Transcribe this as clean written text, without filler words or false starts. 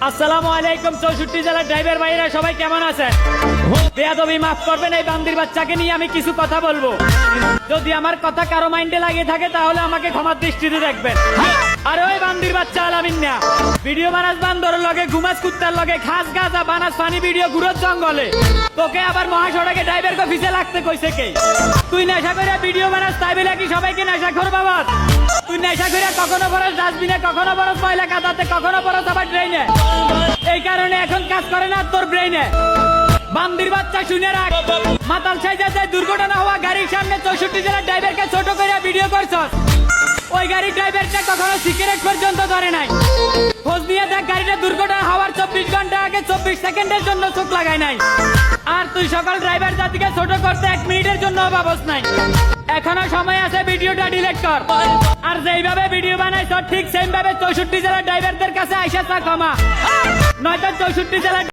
আসসালামু আলাইকুম। 64 জেলার ড্রাইভার ভাইরা সবাই কেমন আছেন? বেয়াদবি মাফ করবেন, এই বান্দির বাচ্চাকে নিয়ে আমি কিছু কথা বলবো। যদি আমার কথা কারো মাইন্ডে লাগে থাকে তাহলে আমাকে ক্ষমার দৃষ্টিতে দেখবেন। আর ওই বান্দির বাচ্চা আলামিন না, ভিডিও বানাস বান্দরের লগে, ঘুমাস কুত্তার লগে, খাস গাছা বানাস ফানি ভিডিও ঘুরত জঙ্গলে। তোকে আবার মহাসড়কে ড্রাইভার অফিসে লাগতে কইছে কে? তুই নেশা করে ভিডিও বানাস তাই বলে কি সবাইকে নেশা খোর বাবা? তুই নেশা করে কখনো বরস ডাস্টবিনে, কখনো বরস ময়লা কাদাতে, কখনো বরস আবার ড্রেনে। এই কারণে এখন কাজ করে না তোর ব্রেইনে। বান্দির বাচ্চা শুনে রাখ, মাতাল সাইজে দুর্ঘটনা হওয়া গাড়ির সামনে 64 জেলার ড্রাইভারকে ছোট করে ভিডিও করছস। ওই গাড়ির ড্রাইভারটা কখনো সিগারেট পর্যন্ত ধরে নাই। খোঁজ নিয়ে দেখ, গাড়িটা দুর্ঘটনা হওয়ার 24 ঘন্টা আগে 24 সেকেন্ডের জন্য চোখ লাগায় নাই। আর তুই সকল ড্রাইভার জাতিকে ছোট করতে 1 মিনিটের জন্য অভাবস নাই। এখনো সময় আছে, ভিডিওটা ডিলিট কর। আর যেইভাবে ভিডিও বানাইছ ঠিক সেইভাবে 64 জেলার ড্রাইভারদের কাছে আইসা ক্ষমা, নয়তো 64 জেলার